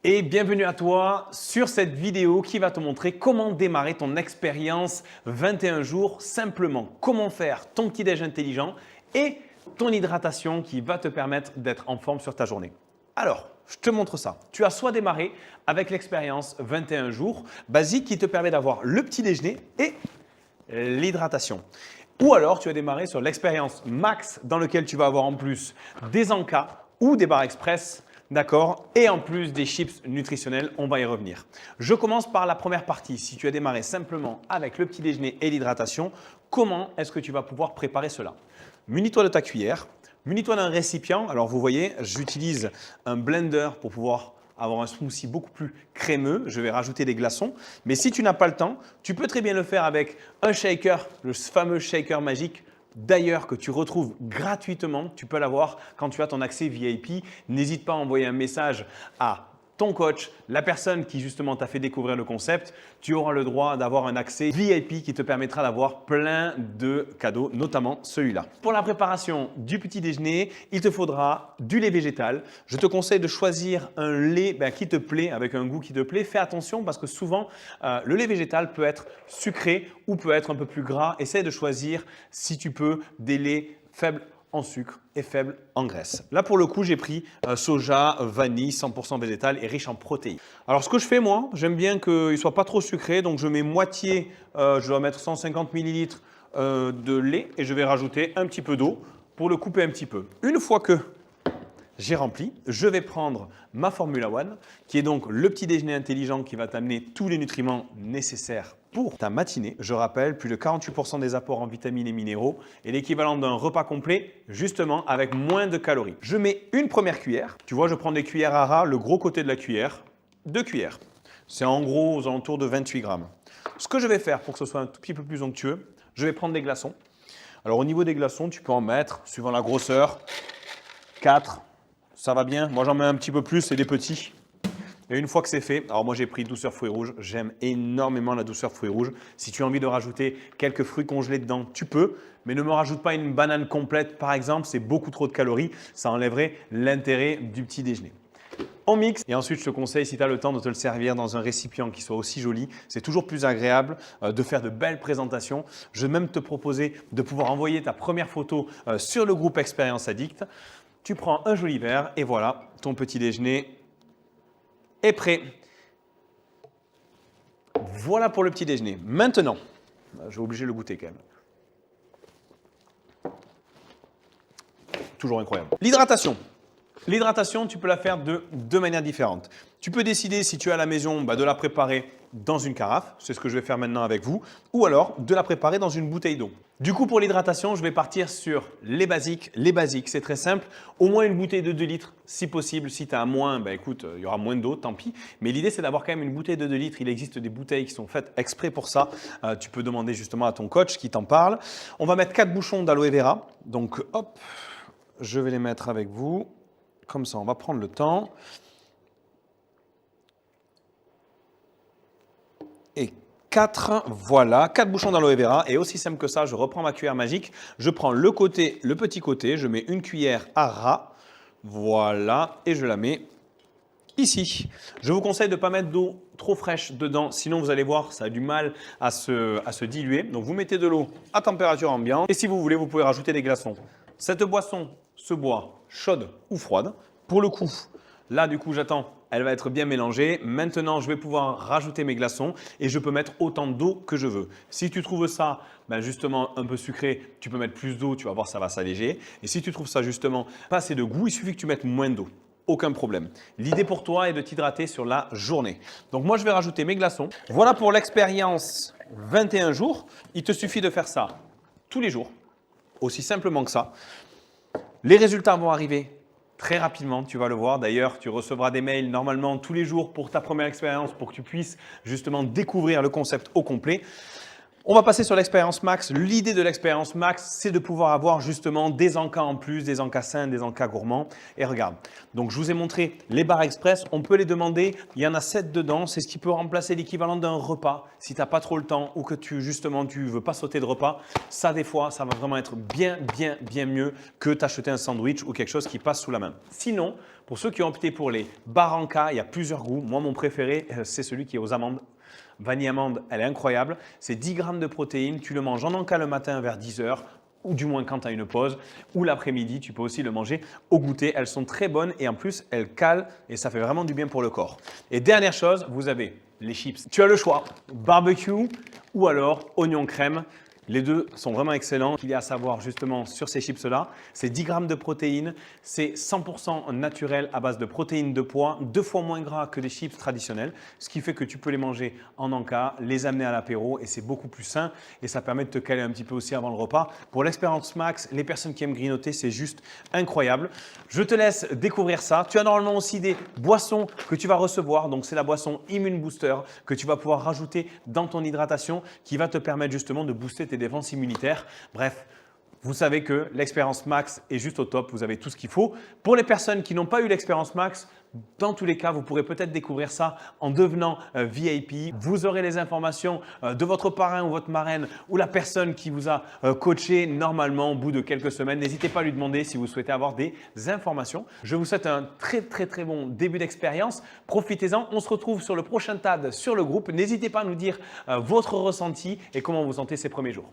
Et bienvenue à toi sur cette vidéo qui va te montrer comment démarrer ton expérience 21 jours simplement. Comment faire ton petit-déj intelligent et ton hydratation qui va te permettre d'être en forme sur ta journée. Alors, je te montre ça. Tu as soit démarré avec l'expérience 21 jours basique qui te permet d'avoir le petit déjeuner et l'hydratation. Ou alors, tu as démarré sur l'expérience max dans lequel tu vas avoir en plus des encas ou des barres express. D'accord? Et en plus des chips nutritionnels, on va y revenir. Je commence par la première partie. Si tu as démarré simplement avec le petit déjeuner et l'hydratation, comment est-ce que tu vas pouvoir préparer cela? Munis-toi de ta cuillère, munis-toi d'un récipient. Alors vous voyez, j'utilise un blender pour pouvoir avoir un smoothie beaucoup plus crémeux. Je vais rajouter des glaçons. Mais si tu n'as pas le temps, tu peux très bien le faire avec un shaker, le fameux shaker magique. D'ailleurs, que tu retrouves gratuitement, tu peux l'avoir quand tu as ton accès VIP. N'hésite pas à envoyer un message à ton coach, la personne qui justement t'a fait découvrir le concept. Tu auras le droit d'avoir un accès VIP qui te permettra d'avoir plein de cadeaux, notamment celui-là. Pour la préparation du petit déjeuner, il te faudra du lait végétal. Je te conseille de choisir un lait qui te plaît, avec un goût qui te plaît. Fais attention parce que souvent, le lait végétal peut être sucré ou peut être un peu plus gras. Essaye de choisir, si tu peux, des laits faibles en sucre et faible en graisse. Là, pour le coup, j'ai pris soja, vanille, 100% végétal et riche en protéines. Alors, ce que je fais, moi, j'aime bien qu'il ne soit pas trop sucré. Donc, je mets moitié, je dois mettre 150 ml de lait et je vais rajouter un petit peu d'eau pour le couper un petit peu. Une fois que j'ai rempli, je vais prendre ma Formula One, qui est donc le petit déjeuner intelligent qui va t'amener tous les nutriments nécessaires pour ta matinée. Je rappelle, plus de 48% des apports en vitamines et minéraux et l'équivalent d'un repas complet, justement avec moins de calories. Je mets une première cuillère. Tu vois, je prends des cuillères à ras, le gros côté de la cuillère, 2 cuillères. C'est en gros aux alentours de 28 grammes. Ce que je vais faire pour que ce soit un tout petit peu plus onctueux, je vais prendre des glaçons. Alors au niveau des glaçons, tu peux en mettre, suivant la grosseur, 4. Ça va bien. Moi, j'en mets un petit peu plus, c'est des petits. Et une fois que c'est fait, alors moi j'ai pris douceur fruits rouges. J'aime énormément la douceur fruits rouges. Si tu as envie de rajouter quelques fruits congelés dedans, tu peux. Mais ne me rajoute pas une banane complète, par exemple. C'est beaucoup trop de calories. Ça enlèverait l'intérêt du petit déjeuner. On mixe et ensuite je te conseille, si tu as le temps, de te le servir dans un récipient qui soit aussi joli. C'est toujours plus agréable de faire de belles présentations. Je vais même te proposer de pouvoir envoyer ta première photo sur le groupe Expérience Addict. Tu prends un joli verre et voilà, ton petit déjeuner est prêt. Voilà pour le petit déjeuner. Maintenant, je vais obliger de le goûter quand même. Toujours incroyable. L'hydratation. L'hydratation, tu peux la faire de deux manières différentes. Tu peux décider, si tu es à la maison, de la préparer dans une carafe. C'est ce que je vais faire maintenant avec vous. Ou alors, de la préparer dans une bouteille d'eau. Du coup, pour l'hydratation, je vais partir sur les basiques. Les basiques, c'est très simple. Au moins une bouteille de 2 litres, si possible. Si tu as moins, écoute, il y aura moins d'eau, tant pis. Mais l'idée, c'est d'avoir quand même une bouteille de 2 litres. Il existe des bouteilles qui sont faites exprès pour ça. Tu peux demander justement à ton coach qui t'en parle. On va mettre 4 bouchons d'aloe vera. Donc, hop, je vais les mettre avec vous. Comme ça, on va prendre le temps. Et 4, voilà, 4 bouchons d'aloe vera. Et aussi simple que ça, je reprends ma cuillère magique. Je prends le petit côté, je mets une cuillère à ras. Voilà, et je la mets ici. Je vous conseille de ne pas mettre d'eau trop fraîche dedans, sinon vous allez voir, ça a du mal à se diluer. Donc vous mettez de l'eau à température ambiante. Et si vous voulez, vous pouvez rajouter des glaçons. Cette boisson se boit chaude ou froide. Pour le coup, là du coup j'attends, elle va être bien mélangée. Maintenant, je vais pouvoir rajouter mes glaçons et je peux mettre autant d'eau que je veux. Si tu trouves ça justement un peu sucré, tu peux mettre plus d'eau, tu vas voir, ça va s'alléger. Et si tu trouves ça justement pas assez de goût, il suffit que tu mettes moins d'eau. Aucun problème. L'idée pour toi est de t'hydrater sur la journée. Donc moi, je vais rajouter mes glaçons. Voilà pour l'expérience 21 jours. Il te suffit de faire ça tous les jours, aussi simplement que ça. Les résultats vont arriver très rapidement, tu vas le voir. D'ailleurs, tu recevras des mails normalement tous les jours pour ta première expérience, pour que tu puisses justement découvrir le concept au complet. On va passer sur l'expérience max. L'idée de l'expérience max, c'est de pouvoir avoir justement des encas en plus, des encas sains, des encas gourmands. Et regarde, donc je vous ai montré les barres express. On peut les demander. Il y en a 7 dedans. C'est ce qui peut remplacer l'équivalent d'un repas. Si tu n'as pas trop le temps ou que tu ne veux pas sauter de repas, ça des fois, ça va vraiment être bien mieux que t'acheter un sandwich ou quelque chose qui passe sous la main. Sinon, pour ceux qui ont opté pour les barres encas, il y a plusieurs goûts. Moi, mon préféré, c'est celui qui est aux amandes. Vanille amande, elle est incroyable. C'est 10 grammes de protéines. Tu le manges en encas le matin vers 10 heures ou du moins quand tu as une pause ou l'après-midi. Tu peux aussi le manger au goûter. Elles sont très bonnes et en plus, elles calent et ça fait vraiment du bien pour le corps. Et dernière chose, vous avez les chips. Tu as le choix, barbecue ou alors oignon crème. Les deux sont vraiment excellents. Il y a à savoir justement sur ces chips-là, c'est 10 grammes de protéines, c'est 100% naturel à base de protéines de pois, 2 fois moins gras que les chips traditionnels, ce qui fait que tu peux les manger en encas, les amener à l'apéro et c'est beaucoup plus sain et ça permet de te caler un petit peu aussi avant le repas. Pour l'expérience max, les personnes qui aiment grignoter, c'est juste incroyable. Je te laisse découvrir ça. Tu as normalement aussi des boissons que tu vas recevoir. Donc, c'est la boisson Immune Booster que tu vas pouvoir rajouter dans ton hydratation qui va te permettre justement de booster tes défenses immunitaires. Bref, vous savez que l'expérience max est juste au top. Vous avez tout ce qu'il faut. Pour les personnes qui n'ont pas eu l'expérience max, dans tous les cas, vous pourrez peut-être découvrir ça en devenant VIP. Vous aurez les informations de votre parrain ou votre marraine ou la personne qui vous a coaché normalement au bout de quelques semaines. N'hésitez pas à lui demander si vous souhaitez avoir des informations. Je vous souhaite un très bon début d'expérience. Profitez-en. On se retrouve sur le prochain TAD sur le groupe. N'hésitez pas à nous dire votre ressenti et comment vous sentez ces premiers jours.